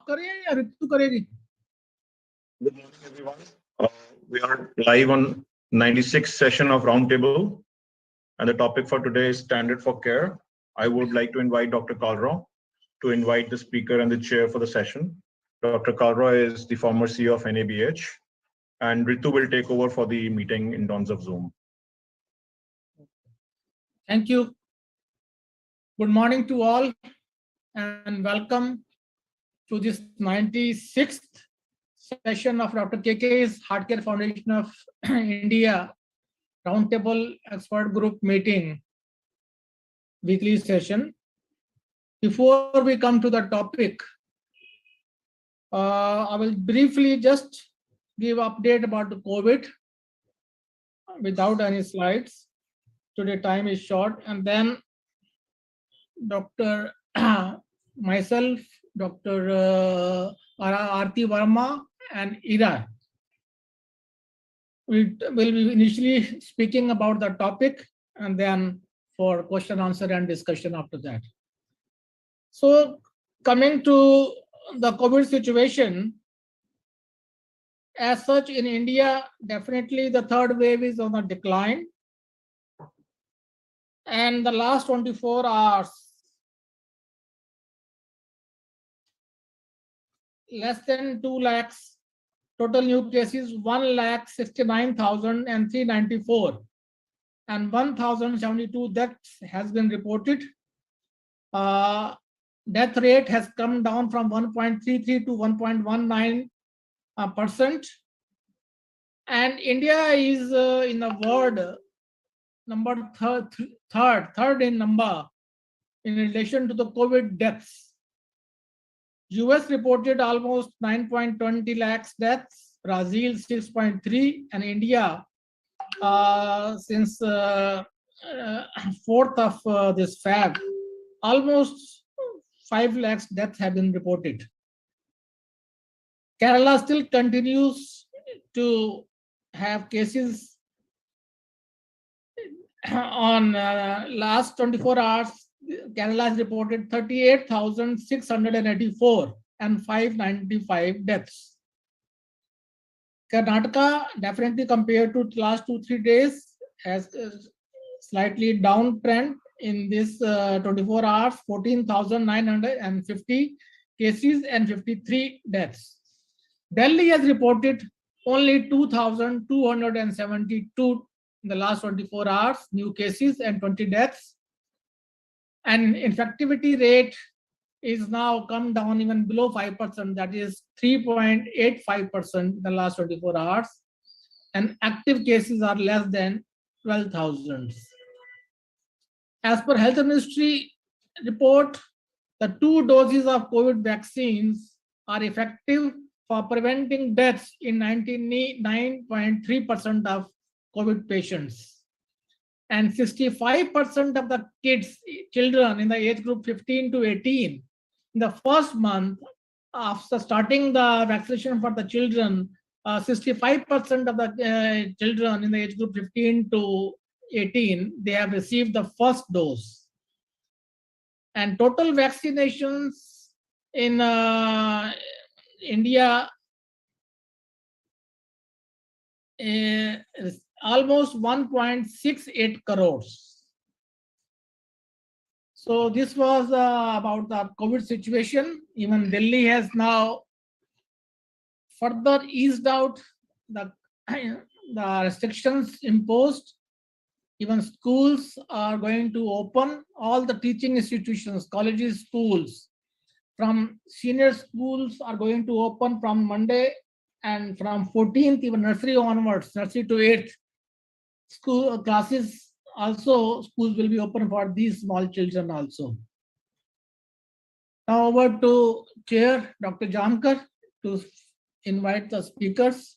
करें या ऋतु करेगी? Good morning, everyone. We are live on 96th session of Roundtable, and the topic for today is Standard for Care. I would like to invite Dr. Kalra to invite the speaker and the chair for the session. Dr. Kalra is the former CEO of NABH, and Ritu will take over for the meeting in terms of Zoom. Thank you. Good morning to all, and welcome to this 96th session of Dr. KK's Healthcare Foundation of India Roundtable Expert Group Meeting weekly session. Before we come to the topic, I will briefly just give update about the COVID without any slides. Today time is short, and then Dr. myself, Dr. Arati Verma and Ira will be initially speaking about the topic, and then for question, answer, and discussion after that. So coming to the COVID situation, as such in India, definitely the third wave is on the decline. And the last 24 hours, less than 2 lakhs, total new cases 1,69,394, and 1,072 deaths has been reported. Death rate has come down from 1.33 to 1.19%. And India is in the world number third in number in relation to the COVID deaths. US reported almost 9.20 lakhs deaths, Brazil 6.3, and India since 4th of this Feb, almost 5 lakhs deaths have been reported. Kerala still continues to have cases. On last 24 hours, Kerala has reported 38,684 and 595 deaths. Karnataka, definitely compared to last 2-3 days, has a slightly downtrend in this 24 hours, 14,950 cases and 53 deaths. Delhi has reported only 2,272 in the last 24 hours, new cases and 20 deaths. And infectivity rate is now come down even below 5%, that is 3.85% in the last 24 hours. And active cases are less than 12,000. As per Health Ministry report, the 2 doses of COVID vaccines are effective for preventing deaths in 99.3% of COVID patients. And 65% of the children in the age group 15 to 18, in the first month after starting the vaccination for the children, 65% of the children in the age group 15 to 18, they have received the first dose. And total vaccinations in India is almost 1.68 crores. So this was about the COVID situation. Even Delhi has now further eased out the restrictions imposed. Even schools are going to open. All the teaching institutions, colleges, schools, from senior schools are going to open from Monday, and from 14th, even nursery onwards, nursery to 8th, school classes also, schools will be open for these small children also. Now over to Chair Dr. Jankar to invite the speakers.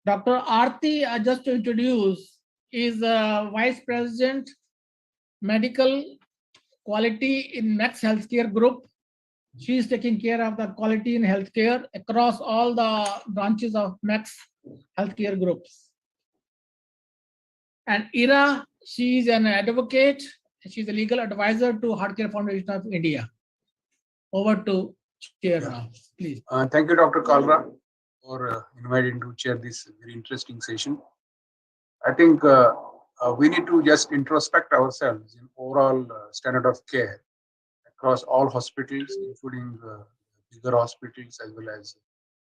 Dr. Arati, just to introduce, is Vice President Medical Quality in Max Healthcare Group. She is taking care of the quality in healthcare across all the branches of Max Healthcare Groups. And Ira, she is an advocate. She is a legal advisor to Healthcare Foundation of India. Over to chair now, please. Thank you, Dr. Kalra, for inviting to chair this very interesting session. I think we need to just introspect ourselves in overall standard of care across all hospitals, including bigger hospitals as well as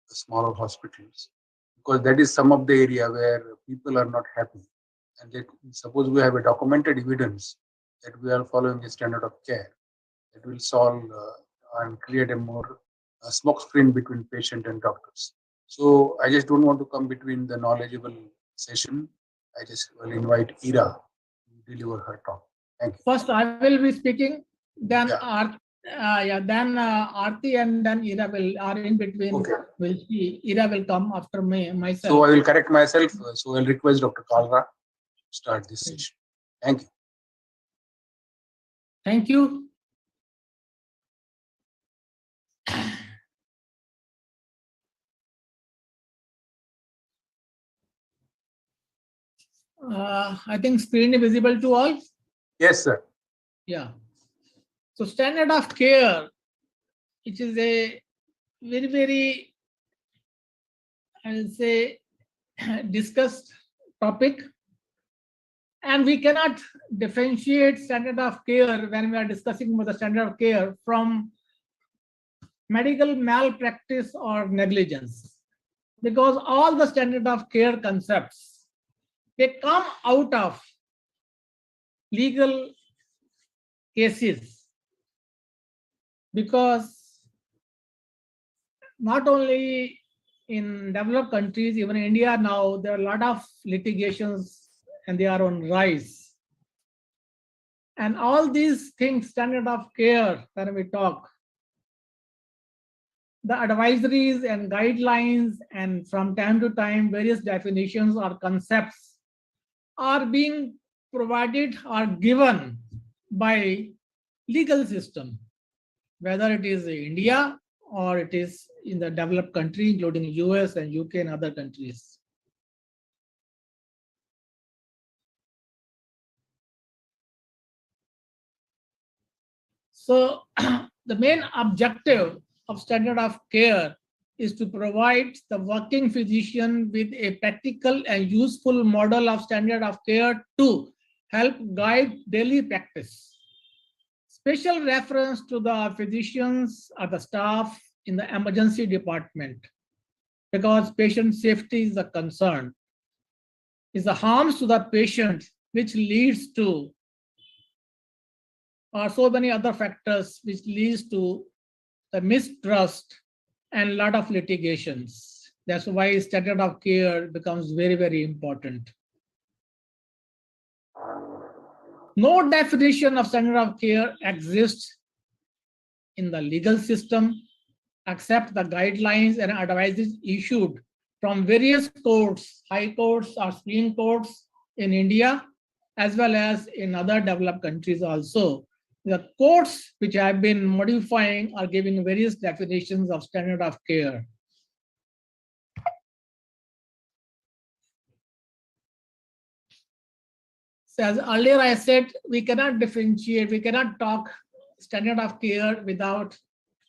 the smaller hospitals, because that is some of the area where people are not happy. And that, suppose we have a documented evidence that we are following a standard of care that will solve and create a more smoke screen between patient and doctors. So I just don't want to come between the knowledgeable session. I just will invite Ira to deliver her talk. Thank you. First, I will be speaking. Then Yeah. then Arati and then Ira are in between. Okay. Will see. Ira will come after me myself. So I will correct myself. So I'll request Dr. Kalra to start this session. Thank you. Thank you. I think screen is visible to all. Yes, sir. Yeah. So standard of care, which is a very, I will say, discussed topic. And we cannot differentiate standard of care when we are discussing about the standard of care from medical malpractice or negligence. Because all the standard of care concepts, they come out of legal cases, because not only in developed countries, even in India now, there are a lot of litigations and they are on rise. And all these things, standard of care, when we talk, the advisories and guidelines and from time to time, various definitions or concepts are being provided or given by legal system, whether it is India or it is in the developed country, including US and UK and other countries. So the main objective of standard of care is to provide the working physician with a practical and useful model of standard of care to help guide daily practice. Special reference to the physicians or the staff in the emergency department, because patient safety is a concern. Is the harms to the patient which leads to, or so many other factors which leads to the mistrust and a lot of litigations. That's why standard of care becomes very important. No definition of standard of care exists in the legal system except the guidelines and advices issued from various courts, high courts or supreme courts in India, as well as in other developed countries also. The courts which have been modifying are giving various definitions of standard of care. So as earlier I said, we cannot differentiate, we cannot talk standard of care without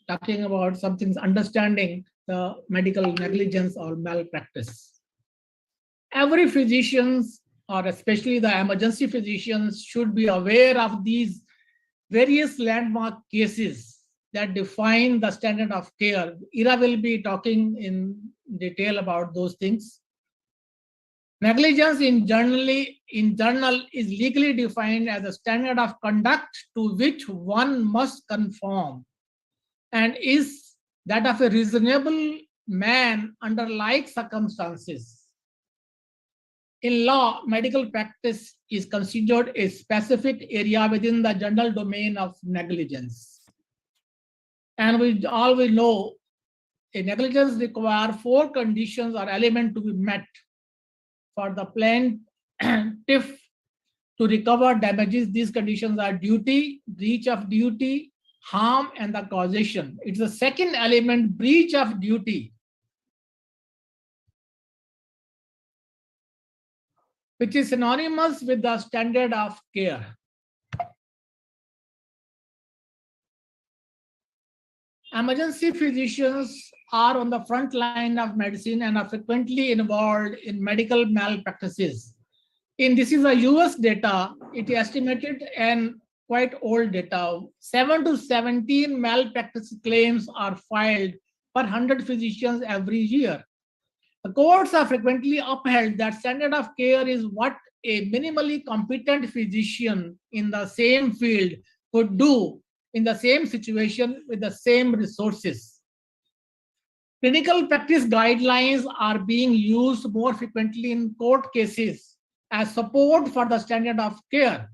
talking about something, understanding the medical negligence or malpractice. Every physician, or especially the emergency physicians, should be aware of these various landmark cases that define the standard of care. Ira will be talking in detail about those things. Negligence in journal is legally defined as a standard of conduct to which one must conform and is that of a reasonable man under like circumstances. In law, medical practice is considered a specific area within the general domain of negligence. And we all will know a negligence requires 4 conditions or elements to be met for the plaintiff to recover damages. These conditions are duty, breach of duty, harm, and the causation. It's the second element, breach of duty, which is synonymous with the standard of care. emergency physicians are on the front line of medicine and are frequently involved in medical malpractices. This is a US data. It is estimated and quite old data. 7 to 17 malpractice claims are filed per 100 physicians every year. The courts are frequently upheld that standard of care is what a minimally competent physician in the same field could do in the same situation with the same resources. Clinical practice guidelines are being used more frequently in court cases as support for the standard of care.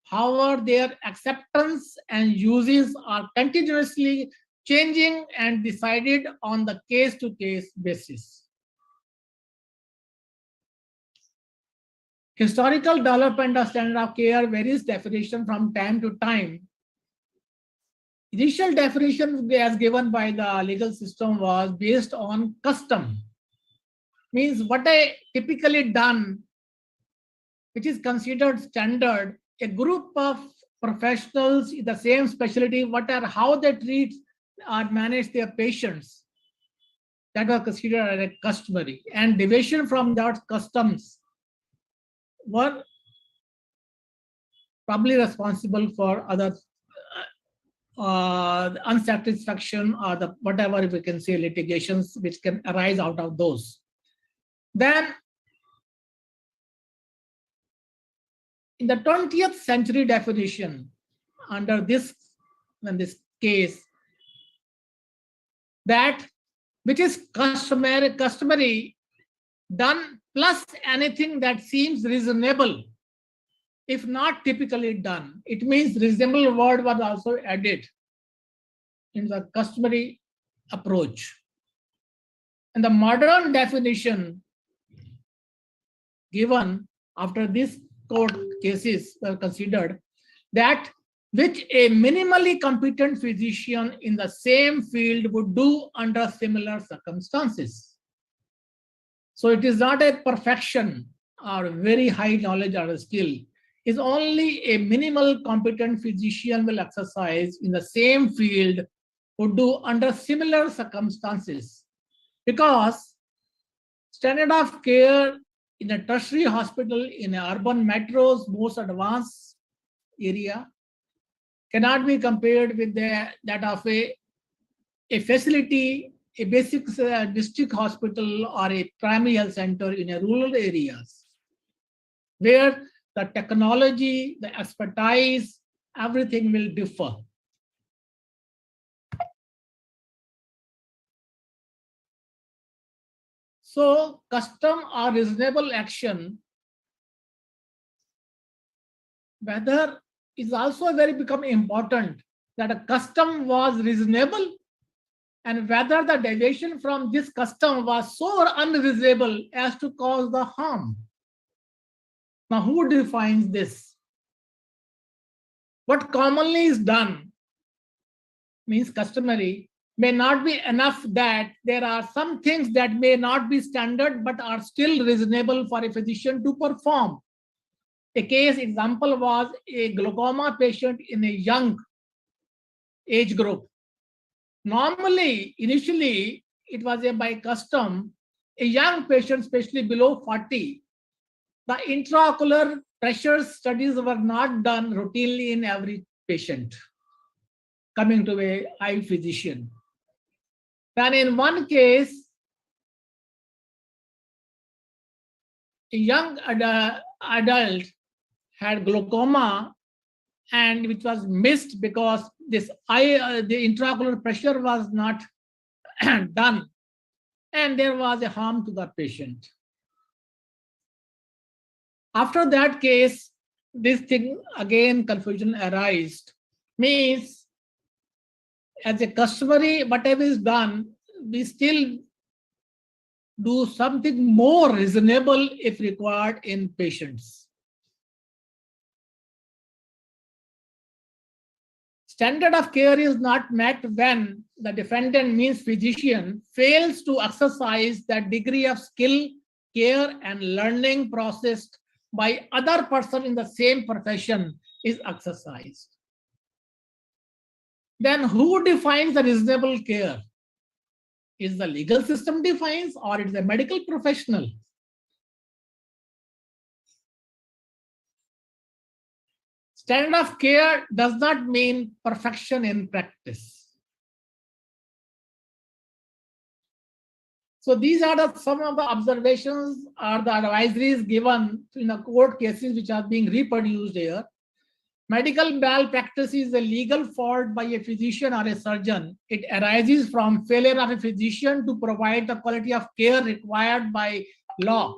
However, their acceptance and uses are continuously changing and decided on the case-to-case basis. Historical development of standard of care varies definition from time to time. Initial definition as given by the legal system was based on custom. Means what I typically done, which is considered standard, a group of professionals in the same specialty, how they treat or manage their patients, that was considered as a customary. And deviation from that customs were probably responsible for other unsatisfaction or the whatever we can say litigations which can arise out of those. Then in the 20th century definition under this case, that which is customary done plus anything that seems reasonable, if not typically done. It means reasonable word was also added in the customary approach. And the modern definition given after these court cases were considered, that which a minimally competent physician in the same field would do under similar circumstances. So it is not a perfection or very high knowledge or skill. It's only a minimal competent physician will exercise in the same field would do under similar circumstances. Because standard of care in a tertiary hospital in urban metros, most advanced area, cannot be compared with that of a facility, a basic district hospital or a primary health center in a rural areas, where the technology, the expertise, everything will differ. So custom or reasonable action, whether is also very become important, that a custom was reasonable and whether the deviation from this custom was so unreasonable as to cause the harm. Now, who defines this? What commonly is done, means customary, may not be enough, that there are some things that may not be standard but are still reasonable for a physician to perform. A case example was a glaucoma patient in a young age group. Normally, initially, it was by custom, a young patient, especially below 40, the intraocular pressure studies were not done routinely in every patient coming to an eye physician. Then in one case, a young adult had glaucoma, and which was missed because this eye, the intraocular pressure was not done, and there was a harm to the patient. After that case, this thing again confusion arose. Means as a customary, whatever is done, we still do something more reasonable if required in patients. Standard of care is not met when the defendant, means physician, fails to exercise that degree of skill, care, and learning processed by other person in the same profession is exercised. Then who defines the reasonable care? Is the legal system defines or it is a medical professional? Standard of care does not mean perfection in practice. So these are some of the observations or the advisories given in the court cases which are being reproduced here. Medical malpractice is a legal fault by a physician or a surgeon. It arises from failure of a physician to provide the quality of care required by law.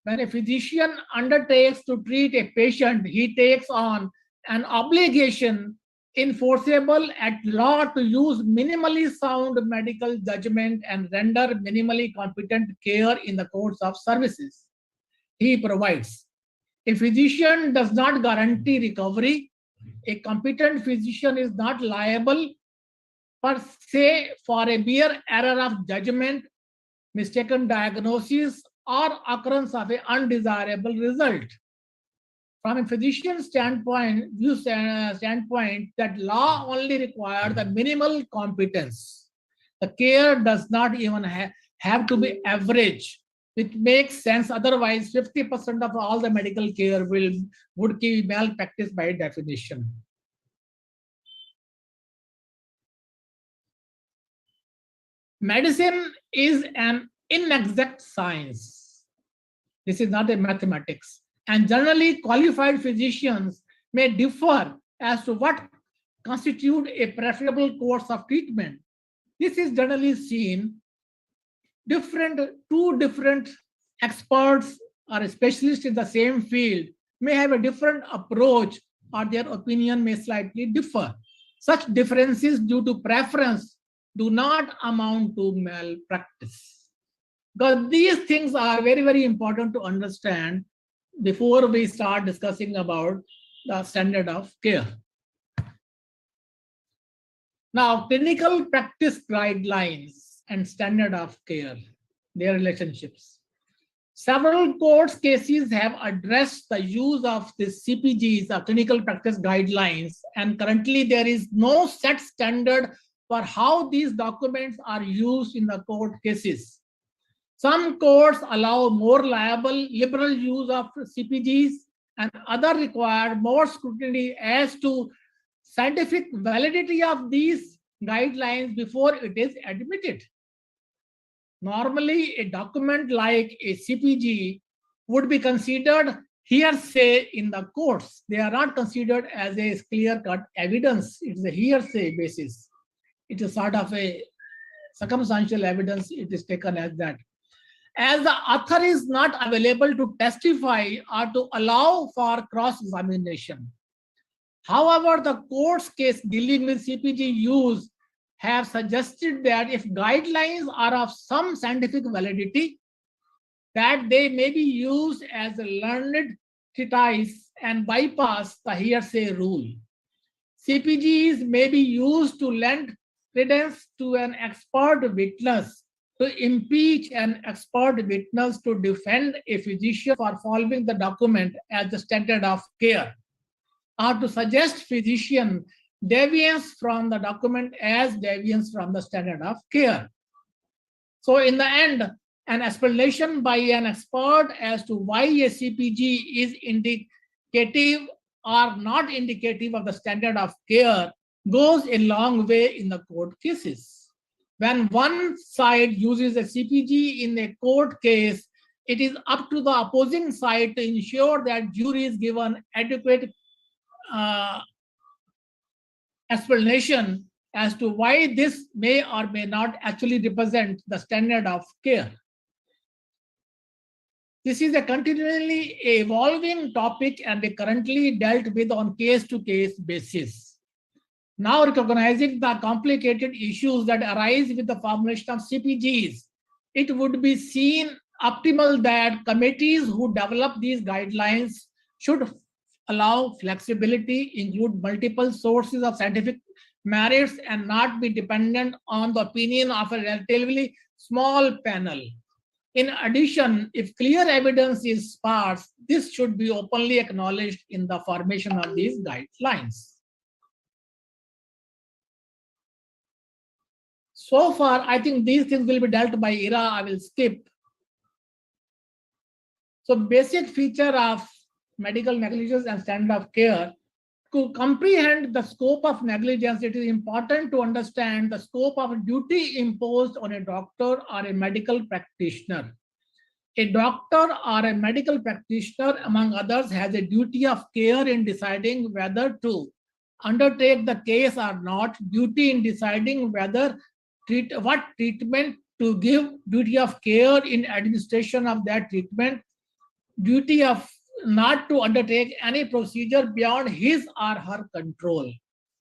When a physician undertakes to treat a patient, he takes on an obligation enforceable at law to use minimally sound medical judgment and render minimally competent care in the course of services he provides. A physician does not guarantee recovery. A competent physician is not liable per se for a mere error of judgment, mistaken diagnosis, or occurrence of an undesirable result. From a physician's standpoint, that law only requires the minimal competence. The care does not even have to be average. It makes sense. Otherwise, 50% of all the medical care would be malpractice by definition. Medicine is an inexact science. This is not a mathematics. And generally qualified physicians may differ as to what constitutes a preferable course of treatment. This is generally seen. Two different experts or specialists in the same field may have a different approach or their opinion may slightly differ. Such differences due to preference do not amount to malpractice. Because these things are very, very important to understand before we start discussing about the standard of care. Now, clinical practice guidelines and standard of care, their relationships. Several court cases have addressed the use of the CPGs, the clinical practice guidelines, and currently there is no set standard for how these documents are used in the court cases. Some courts allow more liberal use of CPGs and others require more scrutiny as to scientific validity of these guidelines before it is admitted. Normally, a document like a CPG would be considered hearsay in the courts. They are not considered as a clear-cut evidence. It's a hearsay basis. It is sort of a circumstantial evidence. It is taken as that. As the author is not available to testify or to allow for cross-examination. However, the court's case dealing with CPG use have suggested that if guidelines are of some scientific validity, that they may be used as a learned treatise and bypass the hearsay rule. CPGs may be used to lend credence to an expert witness, to impeach an expert witness to defend a physician for following the document as the standard of care, or to suggest physician deviance from the document as deviance from the standard of care. So in the end, an explanation by an expert as to why a CPG is indicative or not indicative of the standard of care goes a long way in the court cases. When one side uses a CPG in a court case, it is up to the opposing side to ensure that jury is given adequate explanation as to why this may or may not actually represent the standard of care. This is a continually evolving topic and currently dealt with on case-to-case basis. Now recognizing the complicated issues that arise with the formulation of CPGs, it would be seen optimal that committees who develop these guidelines should allow flexibility, include multiple sources of scientific merits, and not be dependent on the opinion of a relatively small panel. In addition, if clear evidence is sparse, this should be openly acknowledged in the formation of these guidelines. So far, I think these things will be dealt by Ira. I will skip. So basic feature of medical negligence and standard of care. To comprehend the scope of negligence, it is important to understand the scope of duty imposed on a doctor or a medical practitioner. A doctor or a medical practitioner, among others, has a duty of care in deciding whether to undertake the case or not, duty in deciding what treatment to give, duty of care in administration of that treatment, duty of not to undertake any procedure beyond his or her control.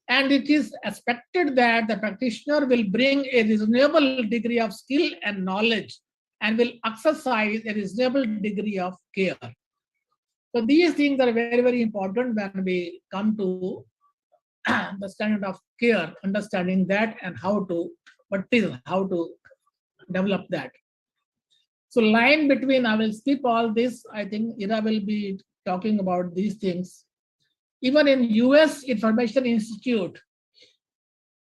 And it is expected that the practitioner will bring a reasonable degree of skill and knowledge and will exercise a reasonable degree of care. So these things are very, very important when we come to the standard of care, understanding that and how to develop that. So line between, I will skip all this. I think Ira will be talking about these things. Even in US Information Institute,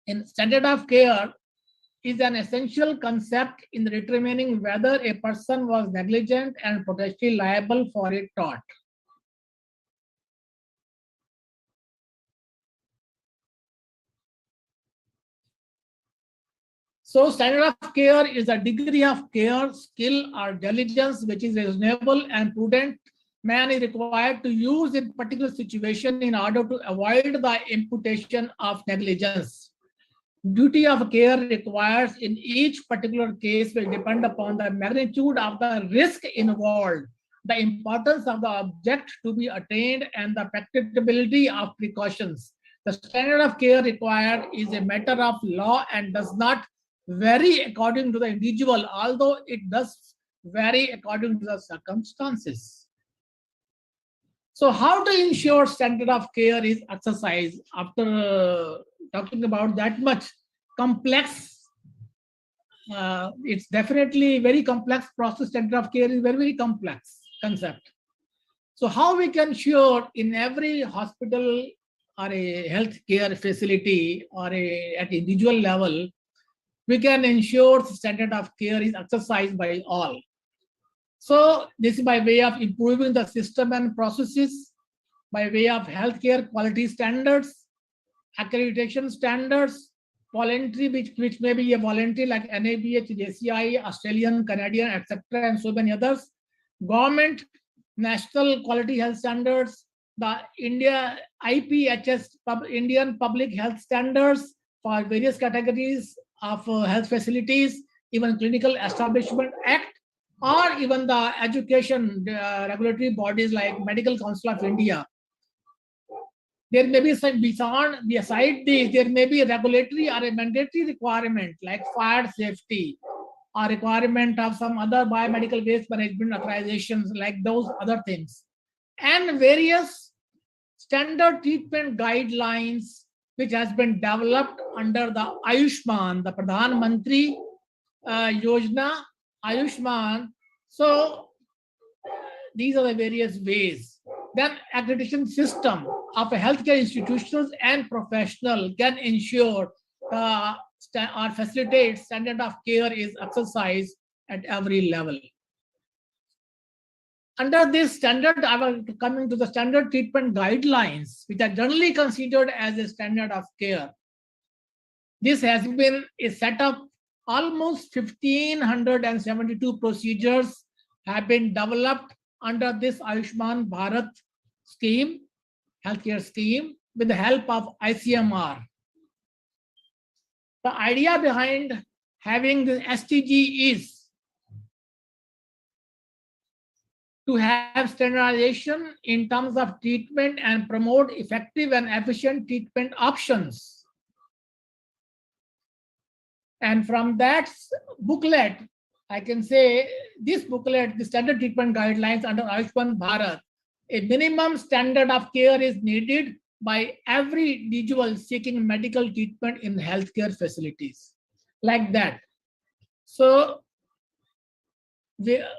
in standard of care is an essential concept in determining whether a person was negligent and potentially liable for a tort. So standard of care is a degree of care, skill, or diligence which is reasonable and prudent man is required to use in particular situation in order to avoid the imputation of negligence. Duty of care requires in each particular case will depend upon the magnitude of the risk involved, the importance of the object to be attained, and the practicability of precautions. The standard of care required is a matter of law and does not vary according to the individual, although it does vary according to the circumstances. So how to ensure standard of care is exercised? After talking about that much complex, it's definitely very complex process. Standard of care is very, very complex concept. So how we can ensure in every hospital or a healthcare facility or at individual level, we can ensure standard of care is exercised by all. So this is by way of improving the system and processes, by way of healthcare quality standards, accreditation standards, voluntary, which may be a voluntary like NABH, JCI, Australian, Canadian, etc., and so many others, government, national quality health standards, the India IPHS, Indian Public Health Standards for various categories of health facilities, even Clinical Establishment Act, or even the education regulatory bodies like Medical Council of India. There may be some beside these, there may be a regulatory or a mandatory requirement like fire safety or requirement of some other biomedical waste management authorizations like those other things. And various standard treatment guidelines which has been developed under the Ayushman, the Pradhan Mantri Yojana, Ayushman. So these are the various ways. Then accreditation system of a healthcare institutions and professional can ensure or facilitate standard of care is exercised at every level. Under this standard, I will coming to the standard treatment guidelines, which are generally considered as a standard of care. This has been a set of almost 1,572 procedures have been developed under this Ayushman Bharat scheme, healthcare scheme, with the help of ICMR. The idea behind having the STG is to have standardization in terms of treatment and promote effective and efficient treatment options. And from that booklet, I can say this booklet, the standard treatment guidelines under Ayushman Bharat, a minimum standard of care is needed by every individual seeking medical treatment in healthcare facilities, like that. So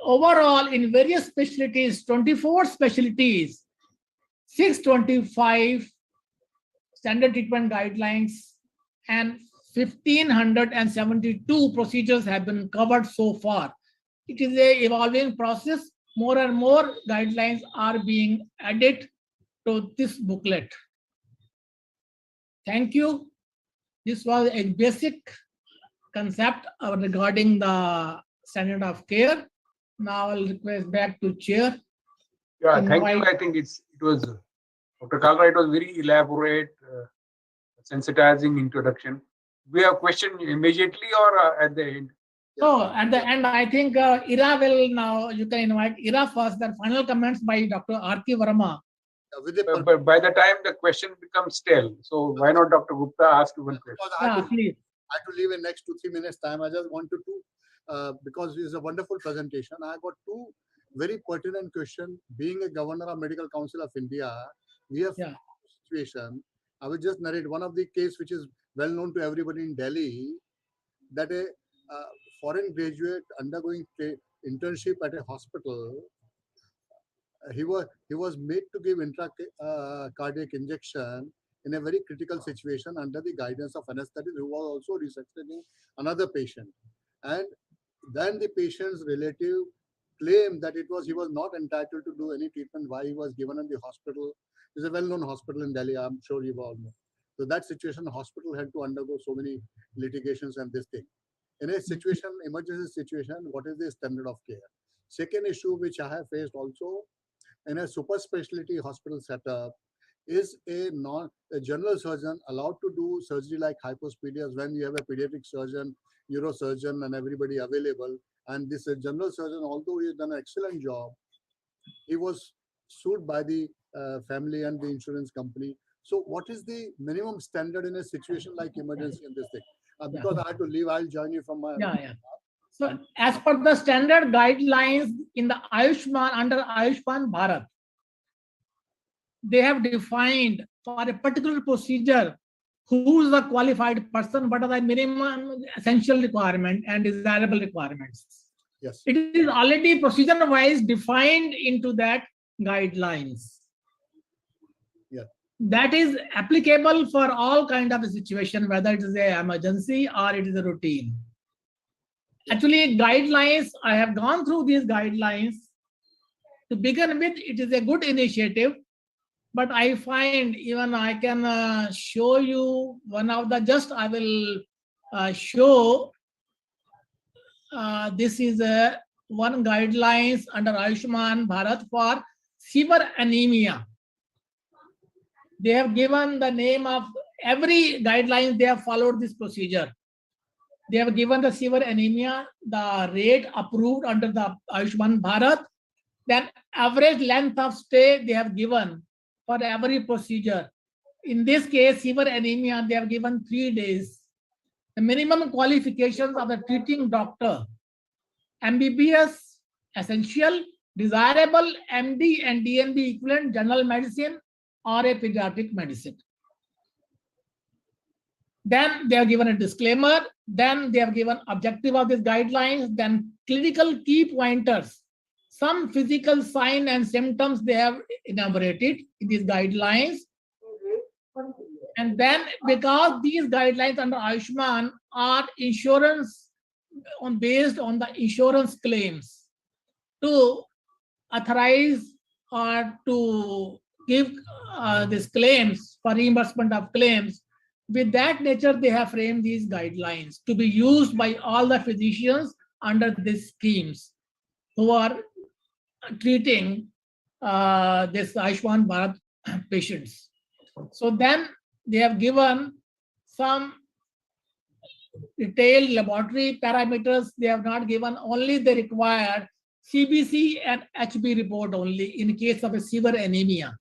overall, in various specialties, 24 specialties, 625 standard treatment guidelines and 1,572 procedures have been covered so far. It is an evolving process. More and more guidelines are being added to this booklet. Thank you. This was a basic concept regarding the standard of care. Now I'll request back to chair. Yeah, thank you. I think it was Dr. Kalra. It was very elaborate, sensitizing introduction. We have question immediately or at the end? So at the end, I think Ira will now. You can invite Ira first. Then final comments by Dr. Arati Verma. But by the time the question becomes stale, so why not Dr. Gupta ask one question? Please. I have to leave in next 2-3 minutes time. I just wanted to, because it's a wonderful presentation. I got two very pertinent questions. Being a governor of Medical Council of India, we have a situation. I will just narrate one of the case which is well known to everybody in Delhi, that a foreign graduate undergoing internship at a hospital, he was made to give cardiac injection in a very critical situation under the guidance of anesthetist who was also resuscitating another patient. And then the patient's relative claimed that he was not entitled to do any treatment why he was given in the hospital. It's a well-known hospital in Delhi, I'm sure you all know. So that situation, the hospital had to undergo so many litigations and this thing. In a situation, emergency situation, what is the standard of care? Second issue which I have faced also, in a super specialty hospital setup, is a general surgeon allowed to do surgery like hypospadias when you have a pediatric surgeon, neurosurgeon, and everybody available? And this general surgeon, although he has done an excellent job, he was sued by the family and the insurance company. So what is the minimum standard in a situation like emergency in this thing? Because I had to leave, I'll join you from my... So as per the standard guidelines in the under Ayushman Bharat, they have defined for a particular procedure who is the qualified person, what are the minimum essential requirement and desirable requirements. Yes. It is already procedure-wise defined into that guidelines. Yeah. That is applicable for all kind of a situation, whether it is an emergency or it is a routine. Actually, guidelines, I have gone through these guidelines. To begin with, it is a good initiative, but I find even I can show you one of the, I will show, this is one guidelines under Ayushman Bharat for severe anemia. They have given the name of every guidelines, they have followed this procedure. They have given the severe anemia, the rate approved under the Ayushman Bharat, then average length of stay they have given for every procedure. In this case, severe anemia, they have given 3 days. The minimum qualifications of the treating doctor, MBBS, essential, desirable, MD and DNB equivalent, general medicine or a pediatric medicine. Then they have given a disclaimer. Then they have given objective of these guidelines. Then clinical key pointers. Some physical sign and symptoms they have enumerated in these guidelines. And then because these guidelines under Ayushman are insurance based on the insurance claims, to authorize or to give these claims for reimbursement of claims, with that nature, they have framed these guidelines to be used by all the physicians under these schemes who are treating this Ayushman Bharat patients. So then they have given some detailed laboratory parameters. They have not given only the required CBC and HB report only in case of a severe anemia.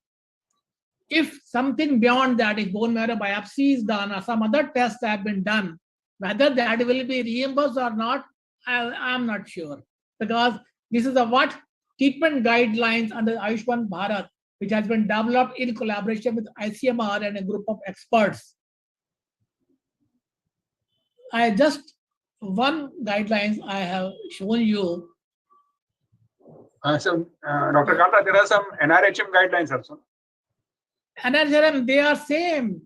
If something beyond that, if bone marrow biopsy is done or some other tests have been done, whether that will be reimbursed or not, I'm not sure. Because this is what treatment guidelines under Ayushman Bharat, which has been developed in collaboration with ICMR and a group of experts. One guidelines I have shown you. Dr. Kalra, there are some NRHM guidelines also. NRHM, they are same.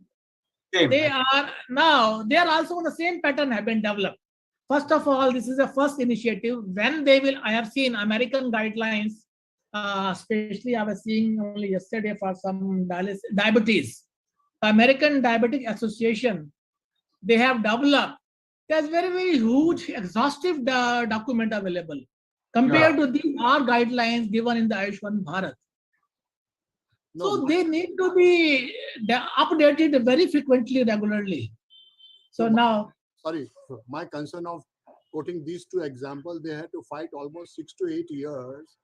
they are also on the same pattern have been developed. First of all, this is the first initiative. When they will, I have seen American guidelines, especially I was seeing only yesterday for some diabetes. The American Diabetic Association, they have developed, there's very huge, exhaustive document available compared to the our guidelines given in the Ayushman Bharat. So they need to be updated very frequently, regularly. So now, sorry, my concern of quoting these two examples, they had to fight almost 6 to 8 years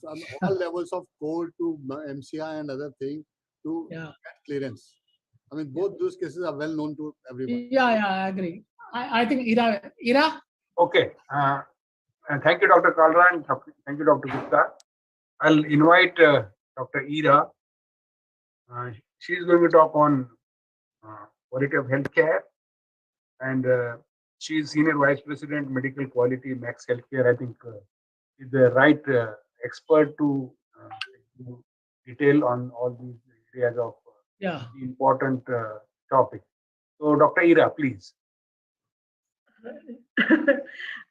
from all levels of code to MCI and other things to get clearance. I mean, both those cases are well known to everyone. Yeah, I agree. I think Ira. Okay. And thank you, Dr. Kalra, and thank you, Dr. Gupta. I'll invite Dr. Ira. She's going to talk on quality of healthcare, and she's Senior Vice President, Medical Quality, Max Healthcare. I think is the right expert to detail on all these areas of important topic. So, Dr. Ira, please.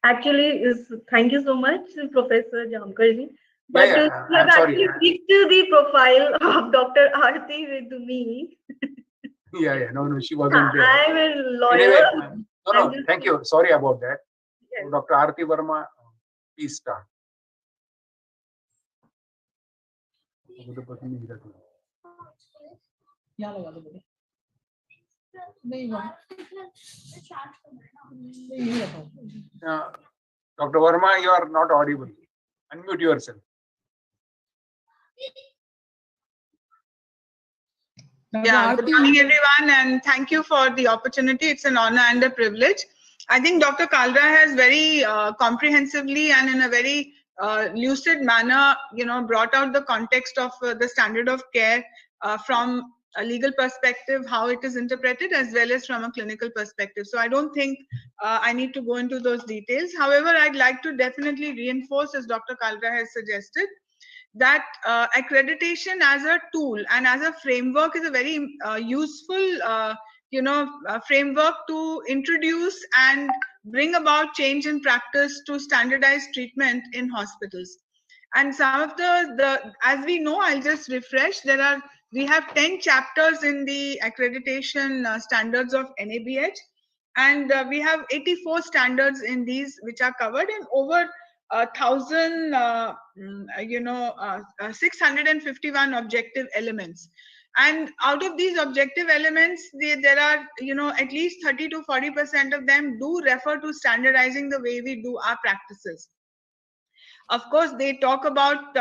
Actually, thank you so much, Professor Jamkarji. But you have actually picked the profile of Dr. Arati with me. No, she wasn't there. I'm a lawyer. Anyway, no, thank you. Sorry about that. Yes. So, Dr. Arati Verma, please start. Dr. Verma, you are not audible. Unmute yourself. Yeah, good morning, everyone, and thank you for the opportunity. It's an honor and a privilege. I think Dr. Kalra has very comprehensively and in a very lucid manner, brought out the context of the standard of care from a legal perspective, how it is interpreted, as well as from a clinical perspective. So I don't think I need to go into those details. However, I'd like to definitely reinforce, as Dr. Kalra has suggested, that accreditation as a tool and as a framework is a very useful framework to introduce and bring about change in practice to standardized treatment in hospitals. And some of the as we know, I'll just refresh, we have 10 chapters in the accreditation standards of NABH, and we have 84 standards in these which are covered in over 651 objective elements. And out of these objective elements, there are, at least 30 to 40% of them do refer to standardizing the way we do our practices. Of course, they talk about,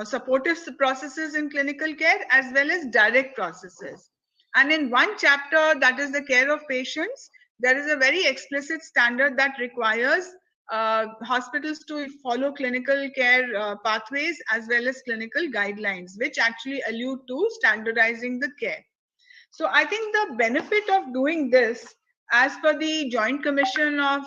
supportive processes in clinical care as well as direct processes. And in one chapter, that is the care of patients, there is a very explicit standard that requires hospitals to follow clinical care pathways as well as clinical guidelines, which actually allude to standardizing the care. So I think the benefit of doing this, as per the Joint Commission of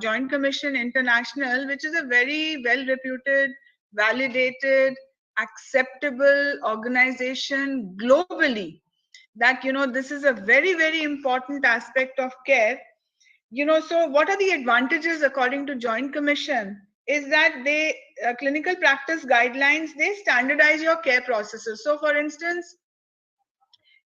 Joint Commission International, which is a very well-reputed, validated, acceptable organization globally, that this is a very important aspect of care. So what are the advantages according to Joint Commission is that they clinical practice guidelines, they standardize your care processes. So for instance,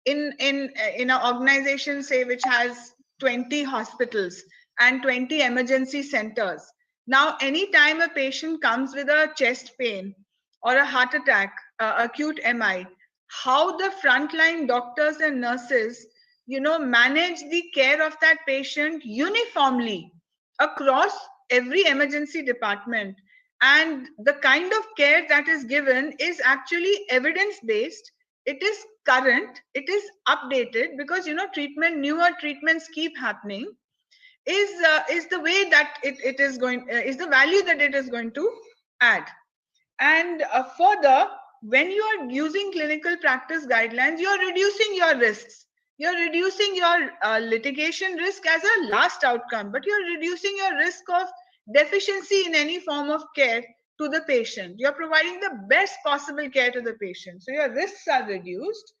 in an organization, say, which has 20 hospitals and 20 emergency centers, now anytime a patient comes with a chest pain or a heart attack, acute MI, how the frontline doctors and nurses manage the care of that patient uniformly across every emergency department, and the kind of care that is given is actually evidence-based, it is current, it is updated, because newer treatments keep happening, is the way that it is going, is the value that it is going to add. And further, when you are using clinical practice guidelines, you are reducing your risks. You're reducing your litigation risk as a last outcome, but you're reducing your risk of deficiency in any form of care to the patient. You're providing the best possible care to the patient. So your risks are reduced.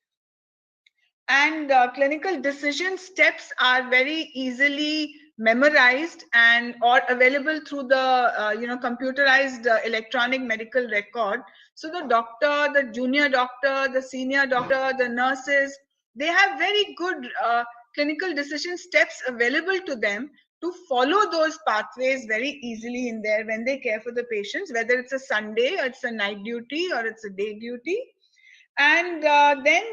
and clinical decision steps are very easily memorized and or available through the computerized electronic medical record. So the doctor, the junior doctor, the senior doctor, the nurses, they have very good clinical decision steps available to them to follow those pathways very easily in there when they care for the patients, whether it's a Sunday or it's a night duty or it's a day duty. And then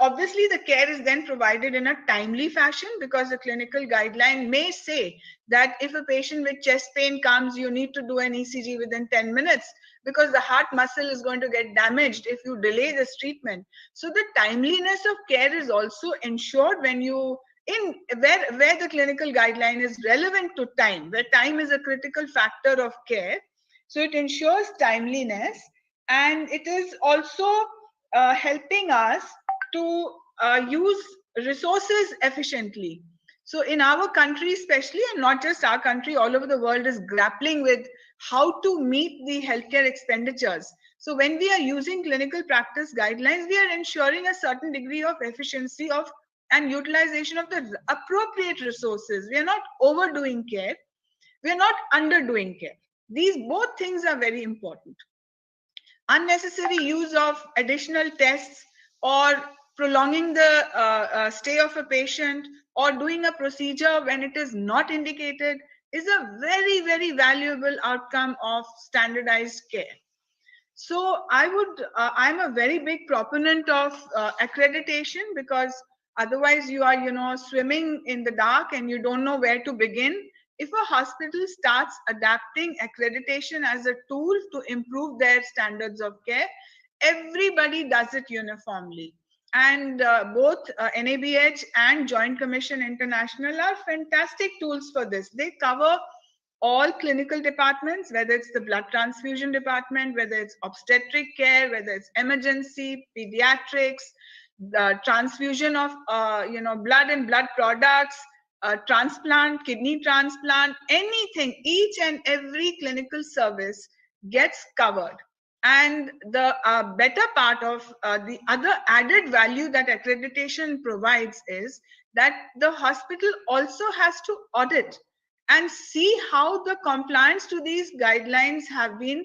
obviously the care is then provided in a timely fashion, because the clinical guideline may say that if a patient with chest pain comes, you need to do an ECG within 10 minutes because the heart muscle is going to get damaged if you delay this treatment. So the timeliness of care is also ensured when you where the clinical guideline is relevant to time, where time is a critical factor of care. So it ensures timeliness, and it is also helping us to use resources efficiently. So in our country especially, and not just our country, all over the world is grappling with how to meet the healthcare expenditures. So when we are using clinical practice guidelines, we are ensuring a certain degree of efficiency of and utilization of the appropriate resources. We are not overdoing care. We are not underdoing care. These both things are very important. Unnecessary use of additional tests or prolonging the stay of a patient or doing a procedure when it is not indicated is a very, very valuable outcome of standardized care. So I'm a very big proponent of accreditation, because otherwise you are, swimming in the dark and you don't know where to begin. If a hospital starts adapting accreditation as a tool to improve their standards of care, everybody does it uniformly. And both NABH and Joint Commission International are fantastic tools for this. They cover all clinical departments, whether it's the blood transfusion department, whether it's obstetric care, whether it's emergency, pediatrics, the transfusion of blood and blood products, transplant, kidney transplant, anything, each and every clinical service gets covered. And the better part of the other added value that accreditation provides is that the hospital also has to audit and see how the compliance to these guidelines have been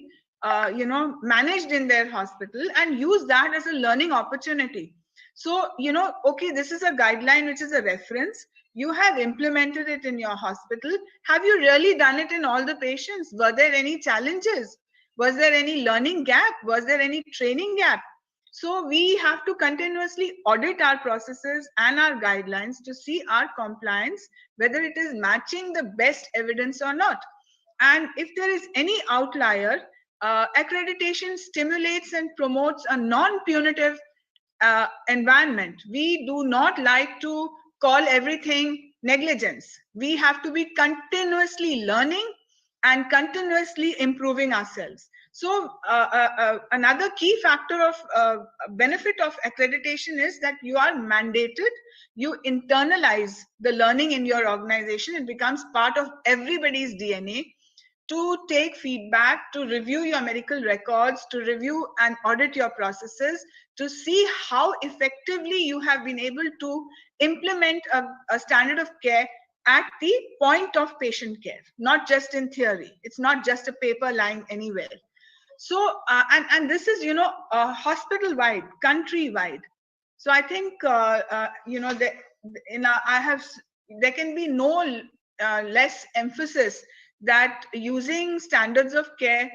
managed in their hospital, and use that as a learning opportunity. So, okay, this is a guideline which is a reference. You have implemented it in your hospital. Have you really done it in all the patients? Were there any challenges? Was there any learning gap? Was there any training gap? So we have to continuously audit our processes and our guidelines to see our compliance, whether it is matching the best evidence or not. And if there is any outlier, accreditation stimulates and promotes a non-punitive environment. We do not like to call everything negligence. We have to be continuously learning and continuously improving ourselves. So another key factor of benefit of accreditation is that you are mandated, you internalize the learning in your organization. It becomes part of everybody's DNA to take feedback, to review your medical records, to review and audit your processes, to see how effectively you have been able to implement a standard of care at the point of patient care, not just in theory. It's not just a paper lying anywhere. So, and this is, hospital-wide, country-wide. So I think, there can be no less emphasis that using standards of care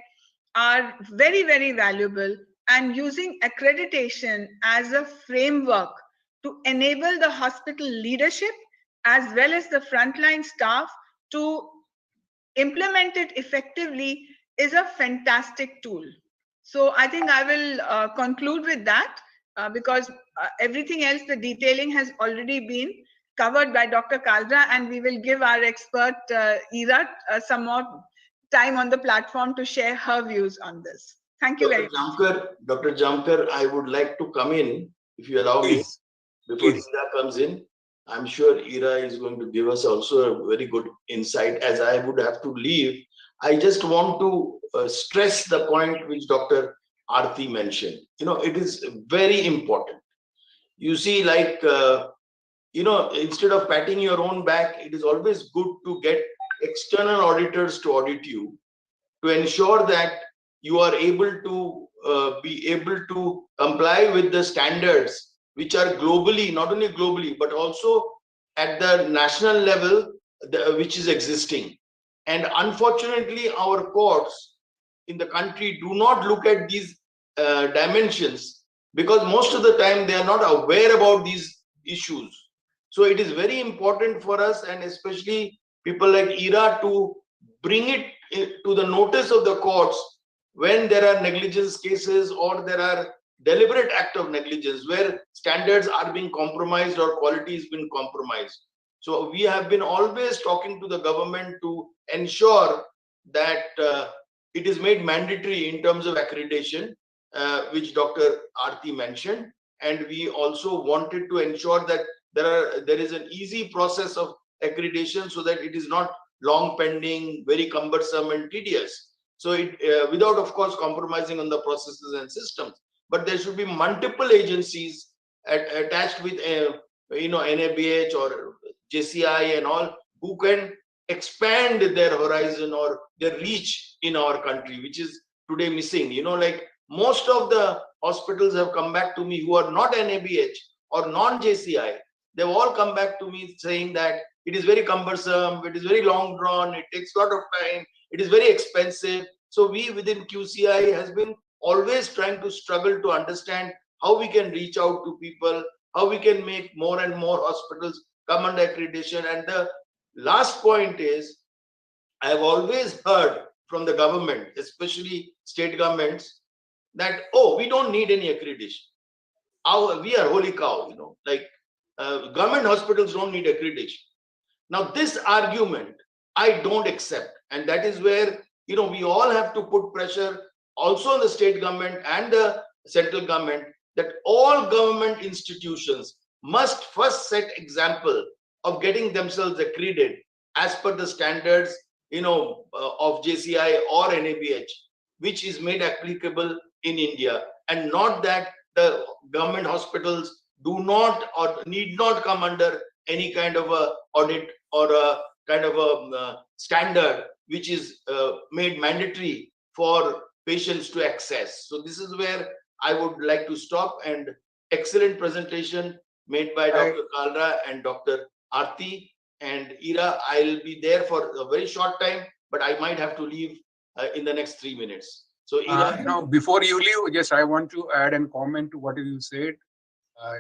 are very, very valuable, and using accreditation as a framework to enable the hospital leadership as well as the frontline staff to implement it effectively is a fantastic tool. So I think I will conclude with that because everything else, the detailing has already been covered by Dr. Kalra, and we will give our expert Ira some more time on the platform to share her views on this. Thank you very much. Dr. Jamkar, I would like to come in, if you allow me, before Ira comes in. I'm sure Ira is going to give us also a very good insight, as I would have to leave. I just want to stress the point which Dr. Arati mentioned. It is very important. You see, like, instead of patting your own back, it is always good to get external auditors to audit you, to ensure that you are able to comply with the standards which are globally, not only globally, but also at the national level, which is existing. And unfortunately, our courts in the country do not look at these dimensions, because most of the time they are not aware about these issues. So it is very important for us, and especially people like Ira, to bring it to the notice of the courts when there are negligence cases or there are deliberate act of negligence where standards are being compromised or quality is being compromised. So we have been always talking to the government to ensure that it is made mandatory in terms of accreditation, which Dr. Arati mentioned. And we also wanted to ensure that there is an easy process of accreditation so that it is not long pending, very cumbersome and tedious. So it without, of course, compromising on the processes and systems. But there should be multiple agencies attached with NABH or JCI and all, who can expand their horizon or their reach in our country, which is today missing. Like most of the hospitals have come back to me who are not NABH or non-JCI. They've all come back to me saying that it is very cumbersome, it is very long drawn, it takes a lot of time, it is very expensive. So we within QCI has been always trying to struggle to understand how we can reach out to people, how we can make more and more hospitals come under accreditation. And the last point is, I have always heard from the government, especially state governments, that, oh, we don't need any accreditation. We are holy cow, like government hospitals don't need accreditation. Now, this argument I don't accept. And that is where, we all have to put pressure also on the state government and the central government, that all government institutions must first set example of getting themselves accredited as per the standards, of JCI or NABH, which is made applicable in India, and not that the government hospitals do not or need not come under any kind of a audit or a kind of a standard which is made mandatory for patients to access. So this is where I would like to stop. And excellent presentation made by Dr. Kalra and Dr. Arati. And Ira, I'll be there for a very short time, but I might have to leave in the next 3 minutes. So Ira, now, before you leave, just I want to add and comment to what you said.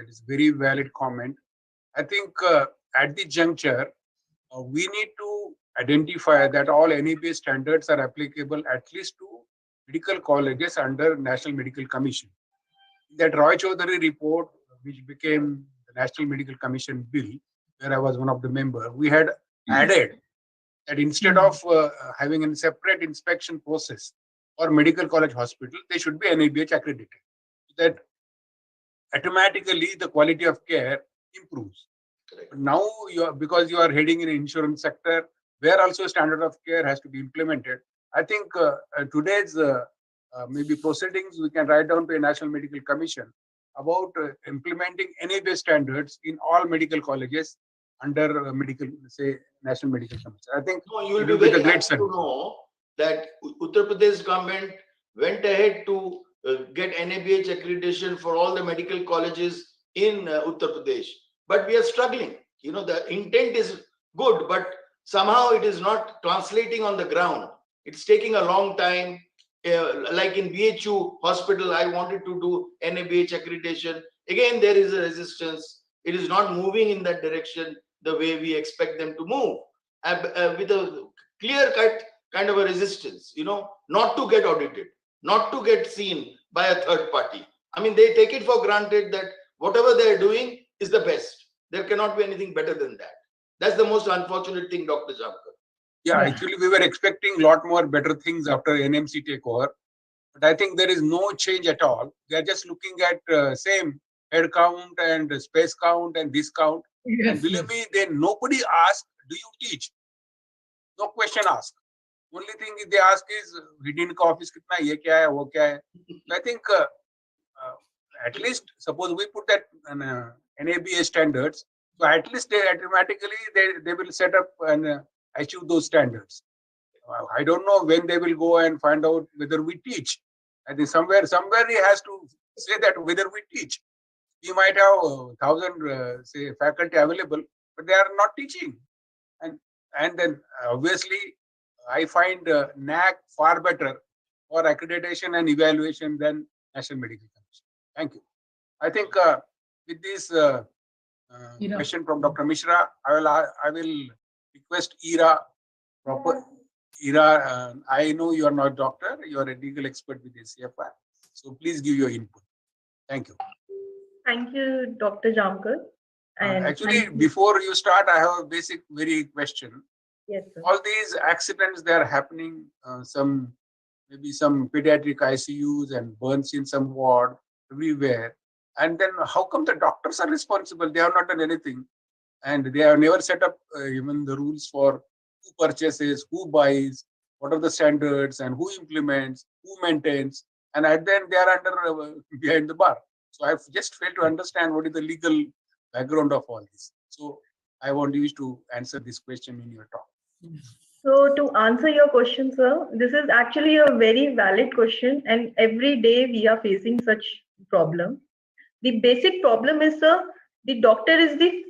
It is very valid comment. I think at the juncture, we need to identify that all NABH standards are applicable at least to medical colleges under National Medical Commission. That Roy Chaudhary report, which became the National Medical Commission bill, where I was one of the members, we had added that instead of having a separate inspection process or medical college hospital, they should be NABH accredited. That automatically the quality of care improves. But now, because you are heading in the insurance sector, where also standard of care has to be implemented, I think today's maybe proceedings, we can write down to a National Medical Commission about implementing NABH standards in all medical colleges under National Medical Commission. I think you will be very happy to know that Uttar Pradesh government went ahead to get NABH accreditation for all the medical colleges in Uttar Pradesh. But we are struggling. The intent is good, but somehow it is not translating on the ground. It's taking a long time. Like in BHU hospital, I wanted to do NABH accreditation. Again, there is a resistance. It is not moving in that direction the way we expect them to move, with a clear-cut kind of a resistance, not to get audited, not to get seen by a third party. I mean, they take it for granted that whatever they're doing is the best. There cannot be anything better than that. That's the most unfortunate thing, Dr. Jamkar. Yeah, actually, we were expecting a lot more better things after NMC takeover. But I think there is no change at all. They are just looking at same head count and space count and this count. Yes, and believe me, then nobody asks, do you teach? No question asked. Only thing they ask is, reading office kitna, ye kya hai, wo kya hai. I think at least suppose we put that NABH standards, so at least they automatically they will set up and achieve those standards. I don't know when they will go and find out whether we teach. I think somewhere he has to say that whether we teach. We might have 1,000 say faculty available, but they are not teaching. And then obviously I find NAC far better for accreditation and evaluation than National Medical Commission. Thank you. I think with this question from Dr. Mishra, I will request Ira. Ira, I know you are not a doctor, you are a legal expert with HCFI. So please give your input. Thank you. Thank you, Dr. Jamkar. And actually, before you start, I have a basic, very question. Yes, sir. All these accidents, they are happening, maybe some pediatric ICUs and burns in some ward everywhere. And then how come the doctors are responsible? They have not done anything. And they have never set up even the rules for who purchases, who buys, what are the standards, and who implements, who maintains. And at the end, they are under behind the bar. So I've just failed to understand what is the legal background of all this. So I want you to answer this question in your talk. So to answer your question, sir, this is actually a very valid question, and every day we are facing such problem. The basic problem is, sir, the doctor is the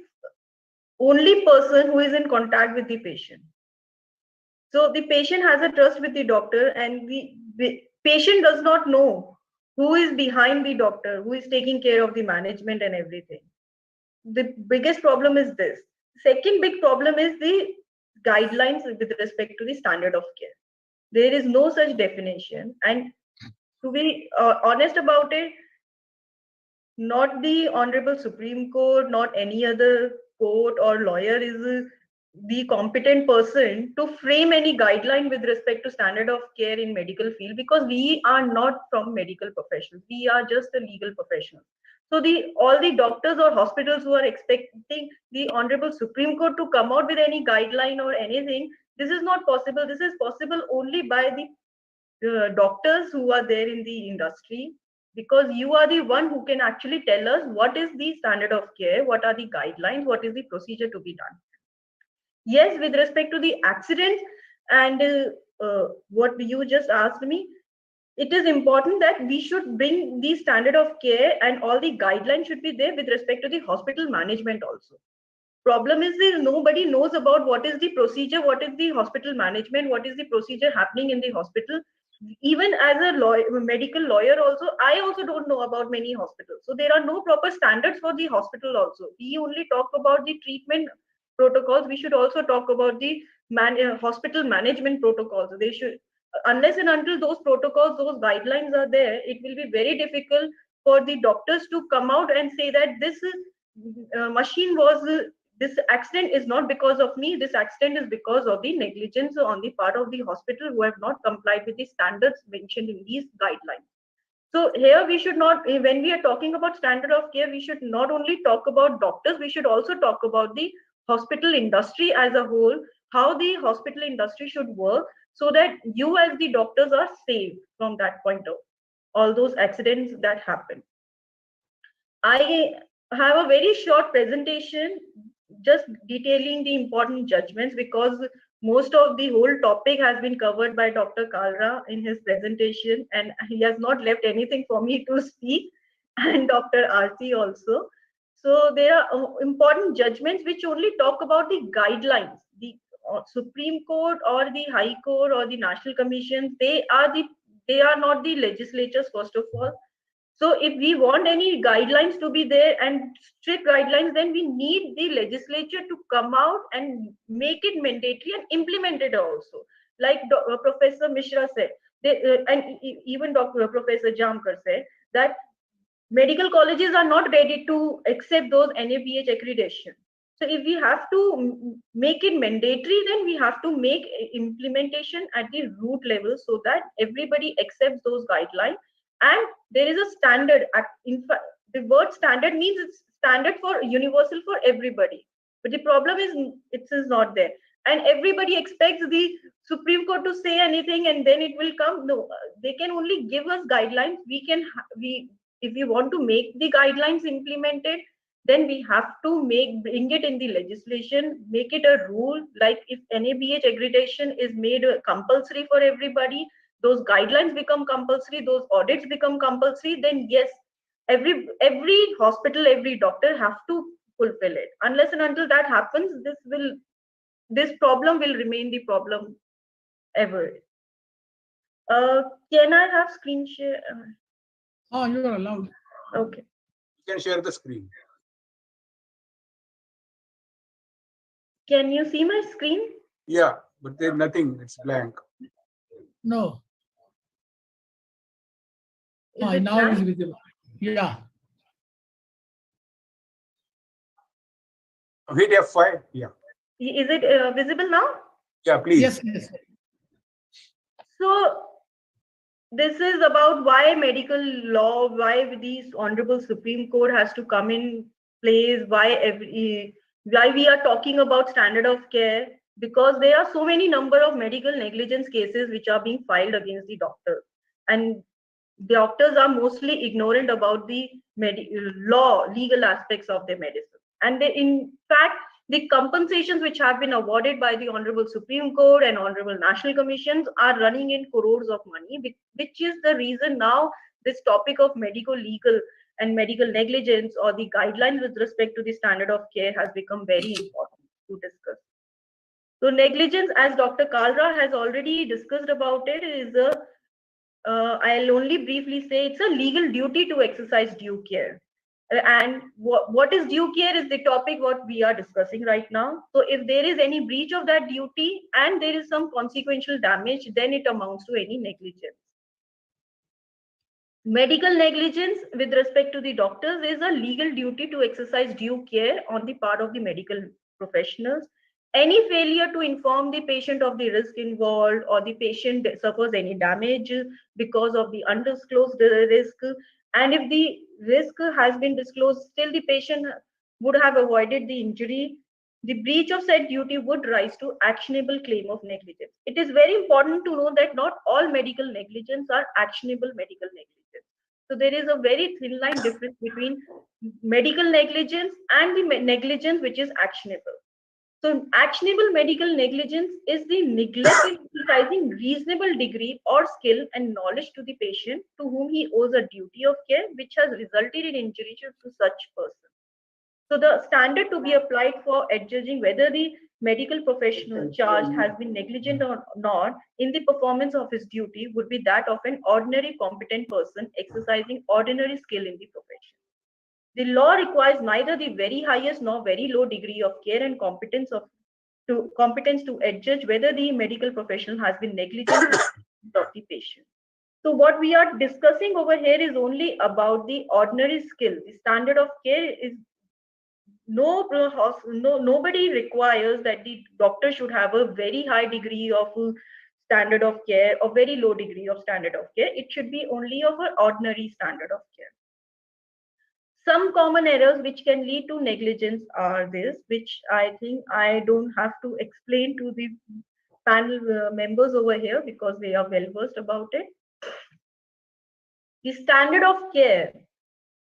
only person who is in contact with the patient. So the patient has a trust with the doctor, and the patient does not know who is behind the doctor, who is taking care of the management and everything. The biggest problem is this. Second big problem is the guidelines with respect to the standard of care. There is no such definition, and to be honest about it, not the Honorable Supreme Court, not any other court or lawyer is the competent person to frame any guideline with respect to standard of care in medical field, because we are not from medical professionals. We are just the legal professionals. So all the doctors or hospitals who are expecting the Honorable Supreme Court to come out with any guideline or anything, this is not possible. This is possible only by the doctors who are there in the industry, because you are the one who can actually tell us what is the standard of care, what are the guidelines, what is the procedure to be done. Yes, with respect to the accidents and what you just asked me, it is important that we should bring the standard of care and all the guidelines should be there with respect to the hospital management also. Problem is that nobody knows about what is the procedure, what is the hospital management, what is the procedure happening in the hospital. Even as a medical lawyer also, I also don't know about many hospitals. So there are no proper standards for the hospital also. We only talk about the treatment protocols. We should also talk about the hospital management protocols. They should, unless and until those protocols, those guidelines are there, it will be very difficult for the doctors to come out and say that this machine was, this accident is not because of me, this accident is because of the negligence on the part of the hospital who have not complied with the standards mentioned in these guidelines. So here we should not, when we are talking about standard of care, we should not only talk about doctors, we should also talk about the hospital industry as a whole, how the hospital industry should work, so that you as the doctors are saved from that point of all those accidents that happen. I have a very short presentation just detailing the important judgments, because most of the whole topic has been covered by Dr. Kalra in his presentation, and he has not left anything for me to speak, and Dr. Arati also. So there are important judgments which only talk about the guidelines. The Supreme Court or the High Court or the National Commission, they are not the legislatures, first of all. So if we want any guidelines to be there and strict guidelines, then we need the legislature to come out and make it mandatory and implement it also. Like Professor Mishra said, and even Professor Jamkar said, that medical colleges are not ready to accept those NABH accreditation. So if we have to make it mandatory, then we have to make implementation at the root level so that everybody accepts those guidelines. And there is a standard. In fact, the word standard means it's standard for universal for everybody. But the problem is it is not there. And everybody expects the Supreme Court to say anything and then it will come. No, they can only give us guidelines. if we want to make the guidelines implemented, then we have to bring it in the legislation, make it a rule. Like if NABH accreditation is made compulsory for everybody, those guidelines become compulsory, those audits become compulsory, then yes, every hospital, every doctor have to fulfill it. Unless and until that happens, this problem will remain the problem ever. Can I have screen share? Oh, you are allowed. Okay. You can share the screen. Can you see my screen? Yeah, but there's nothing. It's blank. No. Is it Now it's blank? visible. Yeah. Hit F5. Yeah. Is it visible now? Yeah, please. Yes, yes. So this is about why medical law, why these honorable Supreme Court has to come in place, why we are talking about standard of care, because there are so many number of medical negligence cases which are being filed against the doctors, and doctors are mostly ignorant about the legal aspects of their medicine. And in fact, the compensations which have been awarded by the Honorable Supreme Court and Honorable National Commissions are running in crores of money, which is the reason now this topic of medical legal and medical negligence or the guidelines with respect to the standard of care has become very important to discuss. So negligence, as Dr. Kalra has already discussed about it, is I'll only briefly say it's a legal duty to exercise due care. And what is due care is the topic what we are discussing right now. So if there is any breach of that duty and there is some consequential damage, then it amounts to any negligence. Medical negligence with respect to the doctors is a legal duty to exercise due care on the part of the medical professionals. Any failure to inform the patient of the risk involved, or the patient suffers any damage because of the undisclosed risk, and if the risk has been disclosed, still the patient would have avoided the injury, the breach of said duty would rise to actionable claim of negligence. It is very important to know that not all medical negligence are actionable medical negligence. So there is a very thin line difference between medical negligence and the negligence which is actionable. So actionable medical negligence is the neglect in exercising reasonable degree or skill and knowledge to the patient to whom he owes a duty of care which has resulted in injury to such person. So the standard to be applied for adjudging whether the medical professional charged has been negligent or not in the performance of his duty would be that of an ordinary competent person exercising ordinary skill in the profession. The law requires neither the very highest nor very low degree of care and competence to adjudge whether the medical professional has been negligent of the patient. So what we are discussing over here is only about the ordinary skill. The standard of care is nobody requires that the doctor should have a very high degree of standard of care or very low degree of standard of care. It should be only of an ordinary standard of care. Some common errors which can lead to negligence are this, which I think I don't have to explain to the panel members over here because they are well versed about it. The standard of care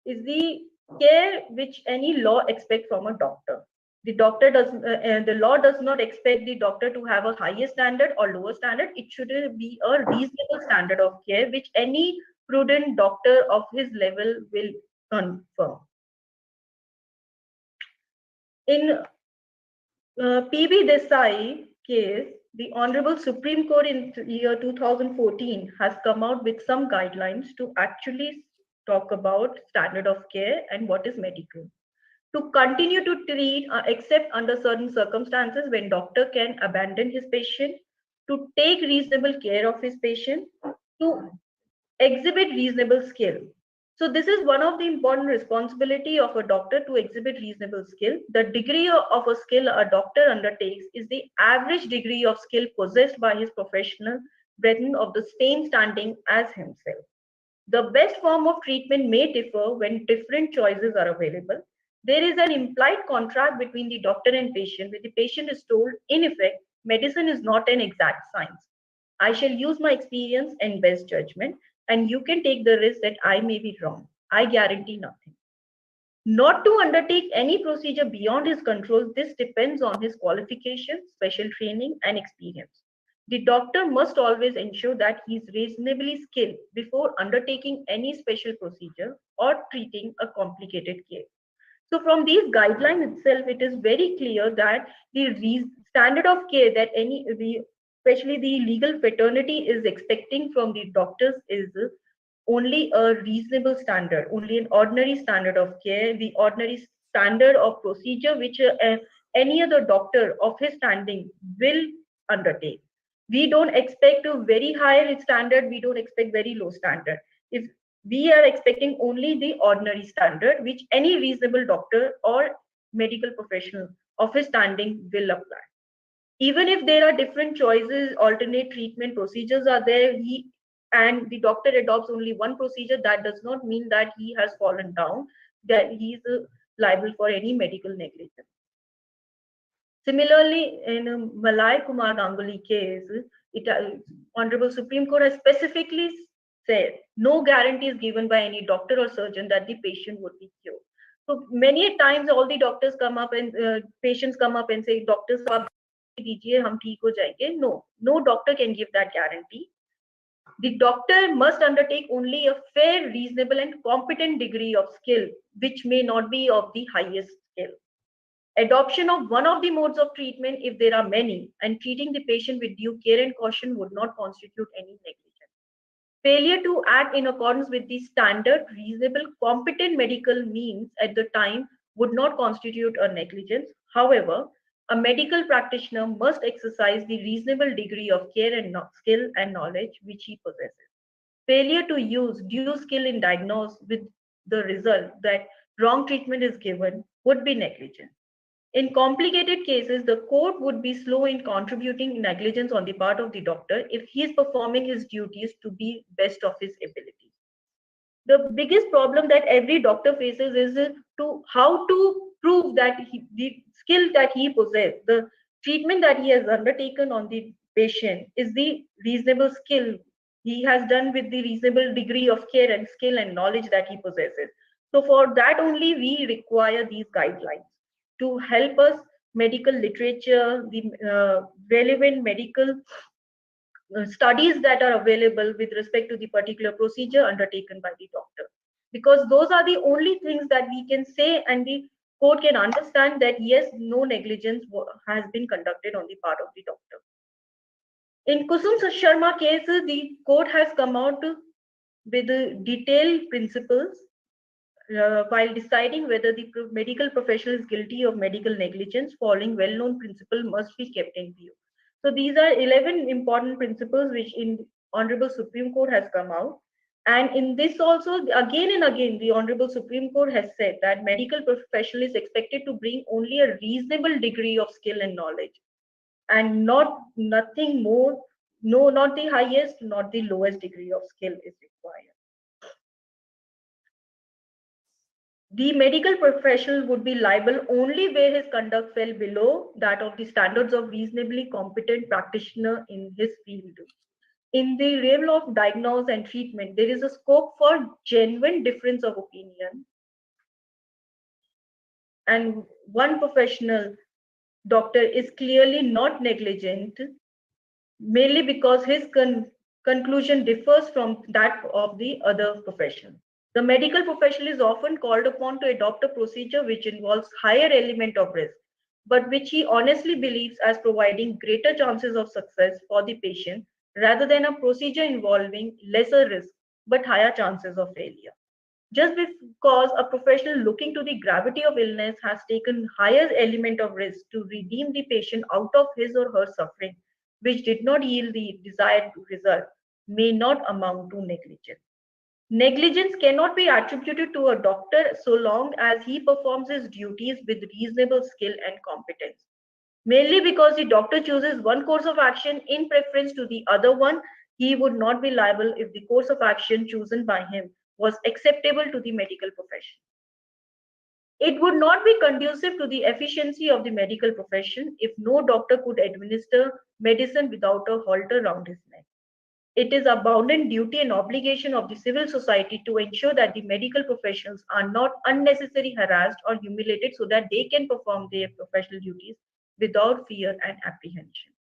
is the care which any law expects from a doctor. The law does not expect the doctor to have a higher standard or lower standard. It should be a reasonable standard of care which any prudent doctor of his level will confirm. In PB Desai case, the Honorable Supreme Court in the year 2014 has come out with some guidelines to actually talk about standard of care and what is medical. To continue to treat except under certain circumstances when doctor can abandon his patient, to take reasonable care of his patient, to exhibit reasonable skill. So this is one of the important responsibility of a doctor to exhibit reasonable skill. The degree of a skill a doctor undertakes is the average degree of skill possessed by his professional brethren of the same standing as himself. The best form of treatment may differ when different choices are available. There is an implied contract between the doctor and patient where the patient is told, in effect, medicine is not an exact science. I shall use my experience and best judgment, and you can take the risk that I may be wrong. I guarantee nothing. Not to undertake any procedure beyond his control, this depends on his qualifications, special training, and experience. The doctor must always ensure that he is reasonably skilled before undertaking any special procedure or treating a complicated case. So from these guidelines itself, it is very clear that the standard of care that especially the legal fraternity is expecting from the doctors is only a reasonable standard, only an ordinary standard of care, the ordinary standard of procedure which any other doctor of his standing will undertake. We don't expect a very high standard, we don't expect very low standard. If we are expecting only the ordinary standard which any reasonable doctor or medical professional of his standing will apply. Even if there are different choices, alternate treatment procedures are there, and the doctor adopts only one procedure, that does not mean that he has fallen down, that he is liable for any medical negligence. Similarly, in Malay Kumar Ganguly case, Honorable Supreme Court has specifically said no guarantee is given by any doctor or surgeon that the patient would be cured. So many times all the doctors come up and patients come up and say, doctor साहब दीजिए हम ठीक हो जाएंगे. No doctor can give that guarantee. The doctor must undertake only a fair, reasonable, and competent degree of skill, which may not be of the highest skill. Adoption of one of the modes of treatment, if there are many, and treating the patient with due care and caution would not constitute any negligence. Failure to act in accordance with the standard, reasonable, competent medical means at the time would not constitute a negligence. However, a medical practitioner must exercise the reasonable degree of care and skill and knowledge which he possesses. Failure to use due skill in diagnosis with the result that wrong treatment is given would be negligent. In complicated cases, the court would be slow in contributing negligence on the part of the doctor if he is performing his duties to the best of his ability. The biggest problem that every doctor faces is how to prove that the skill that he possesses, the treatment that he has undertaken on the patient is the reasonable skill he has done with the reasonable degree of care and skill and knowledge that he possesses. So for that only we require these guidelines to help us medical literature, the relevant medical studies that are available with respect to the particular procedure undertaken by the doctor, because those are the only things that we can say and the court can understand that yes, no negligence has been conducted on the part of the doctor. In Kusum Sharma case, the court has come out with detailed principles while deciding whether the medical professional is guilty of medical negligence. Following well-known principle must be kept in view. So these are 11 important principles which in Honorable Supreme Court has come out. And in this also, again and again, the Honorable Supreme Court has said that medical professional is expected to bring only a reasonable degree of skill and knowledge, and nothing more, no, not the highest, not the lowest degree of skill is required. The medical professional would be liable only where his conduct fell below that of the standards of reasonably competent practitioner in his field. In the realm of diagnosis and treatment, there is a scope for genuine difference of opinion. And one professional doctor is clearly not negligent merely because his conclusion differs from that of the other profession. The medical professional is often called upon to adopt a procedure which involves higher element of risk, but which he honestly believes as providing greater chances of success for the patient rather than a procedure involving lesser risk but higher chances of failure. Just because a professional looking to the gravity of illness has taken higher element of risk to redeem the patient out of his or her suffering, which did not yield the desired result, may not amount to negligence. Negligence cannot be attributed to a doctor so long as he performs his duties with reasonable skill and competence. Merely because the doctor chooses one course of action in preference to the other one, he would not be liable if the course of action chosen by him was acceptable to the medical profession. It would not be conducive to the efficiency of the medical profession if no doctor could administer medicine without a halter round his neck. It is a bounden duty and obligation of the civil society to ensure that the medical professionals are not unnecessarily harassed or humiliated so that they can perform their professional duties without fear and apprehension.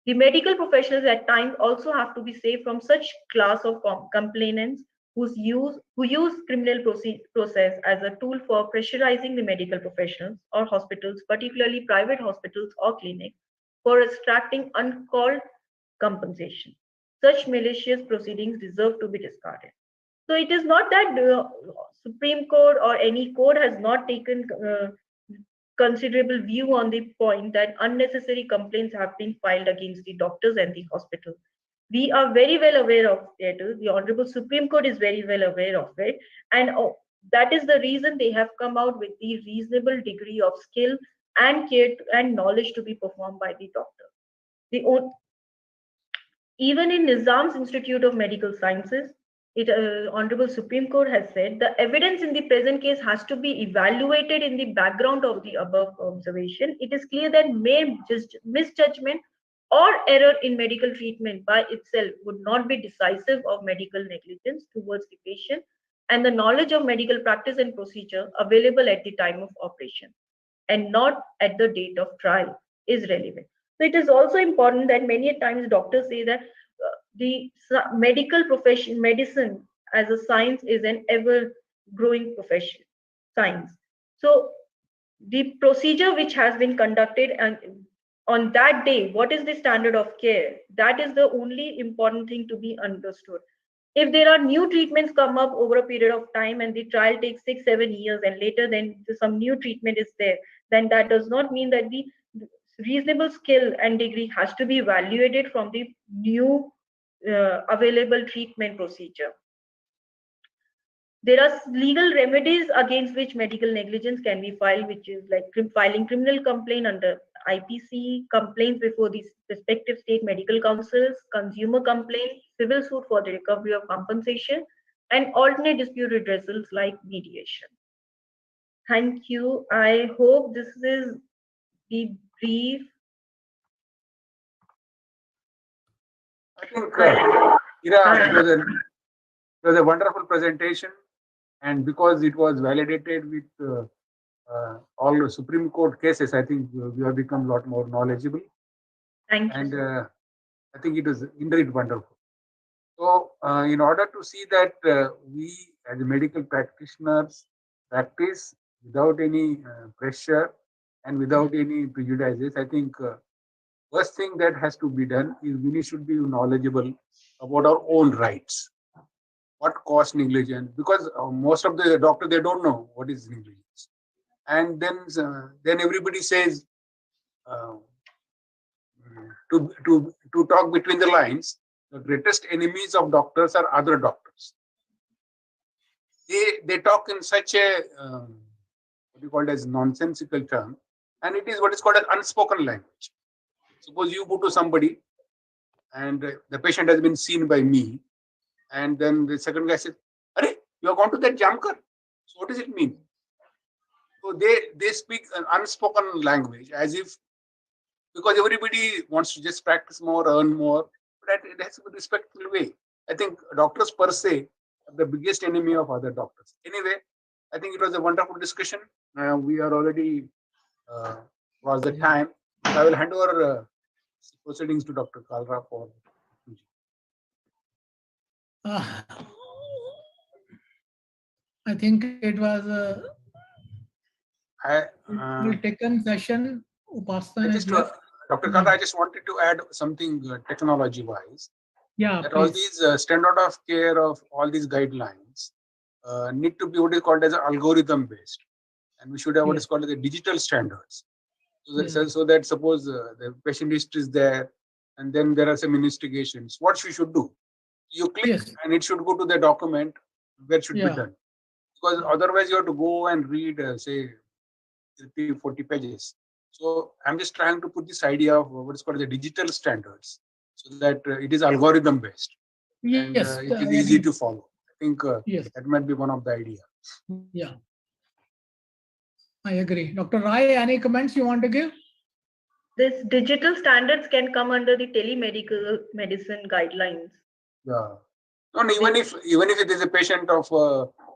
The medical professionals at times also have to be safe from such class of complainants who use criminal process as a tool for pressurizing the medical professionals or hospitals, particularly private hospitals or clinics, for extracting uncalled compensation. Such malicious proceedings deserve to be discarded. So it is not that the Supreme Court or any court has not taken considerable view on the point that unnecessary complaints have been filed against the doctors and the hospital. We are very well aware of it. The Honorable Supreme Court is very well aware of it. And that is the reason they have come out with the reasonable degree of skill and care and knowledge to be performed by the doctor. Even in Nizam's Institute of Medical Sciences, Honorable Supreme Court has said the evidence in the present case has to be evaluated in the background of the above observation. It is clear that mere misjudgment or error in medical treatment by itself would not be decisive of medical negligence towards the patient, and the knowledge of medical practice and procedure available at the time of operation and not at the date of trial is relevant. So it is also important that many times doctors say that the medical profession, medicine as a science is an ever growing profession, science. So the procedure which has been conducted and on that day, what is the standard of care? That is the only important thing to be understood. If there are new treatments come up over a period of time and the trial takes 6-7 years and later then some new treatment is there, then that does not mean that the reasonable skill and degree has to be evaluated from the new available treatment procedure. There are legal remedies against which medical negligence can be filed, which is like filing criminal complaint under IPC, complaints before the respective state medical councils, consumer complaint, civil suit for the recovery of compensation, and alternate dispute redressals like mediation. Thank you. I hope this is the brief. I think Ira, it was a wonderful presentation, and because it was validated with all the Supreme Court cases, I think we have become a lot more knowledgeable. Thank you. And I think it was indeed wonderful. So, in order to see that we as medical practitioners practice without any pressure and without any prejudices, I think first thing that has to be done is we should be knowledgeable about our own rights. What cause negligence? Because most of the doctors, they don't know what is negligence. And then everybody says, to talk between the lines, the greatest enemies of doctors are other doctors. They talk in such a what you call as nonsensical term, and it is what is called an unspoken language. Suppose you go to somebody, and the patient has been seen by me, and then the second guy says, "Arey, you have gone to that Jamkar." So what does it mean? So they speak an unspoken language as if, because everybody wants to just practice more, earn more, but it has to be a respectful way. I think doctors per se are the biggest enemy of other doctors. Anyway, I think it was a wonderful discussion. We are already was the time. So I will hand over proceedings to Dr. Kalra for. I think it was a taken session. Dr. Kalra, I just wanted to add something technology-wise. Yeah, that all these standard of care of all these guidelines need to be what is called as algorithm-based, and we should have what is called as the digital standards. So that suppose the patient history is there, and then there are some investigations. What we should do? You click, and it should go to the document where it should be done. Because otherwise you have to go and read, say, 30, 40 pages. So I'm just trying to put this idea of what is called the digital standards, so that it is algorithm based and it is easy to follow. I think that might be one of the ideas. Yeah, I agree. Dr. Rai, any comments you want to give? This digital standards can come under the telemedical medicine guidelines. Yeah. And even if it is a patient of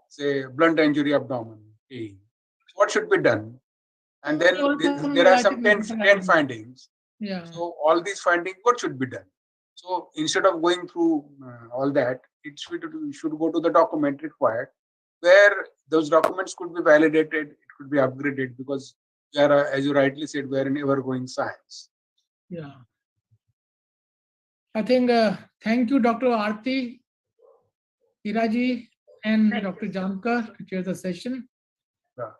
say blunt injury abdomen pain, what should be done? And then there are some 10 findings. Yeah. So all these findings, what should be done? So instead of going through all that, it should go to the document required, where those documents could be validated, it could be upgraded, because we are, as you rightly said, we are in ever-growing science. Yeah. I think, thank you, Dr. Arati, Iraji, and Dr. Jankar to chair the session,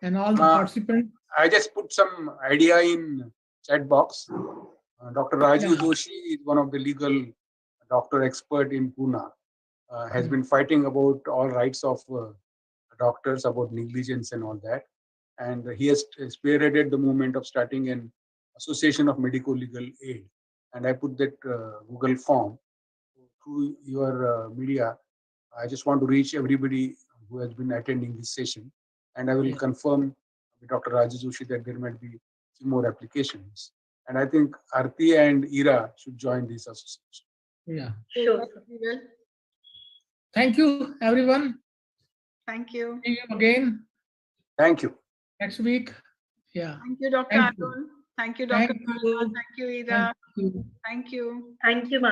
and all the participants. I just put some idea in chat box. Dr. Rajiv Joshi is one of the legal doctor expert in Pune. Has been fighting about all rights of doctors, about negligence and all that. And he has spearheaded the movement of starting an association of medical legal aid. And I put that Google form through your media. I just want to reach everybody who has been attending this session. And I will confirm with Dr. Rajiv Joshi that there might be few more applications. And I think Arati and Ira should join this association. Yeah. Sure. Thank you, everyone. Thank you. See you again. Thank you. Next week. Yeah. Thank you, Dr. Thank you. Arun. Thank you, Dr. Thank you. Thank you, Ida. Thank you. Thank you. Thank you, ma'am.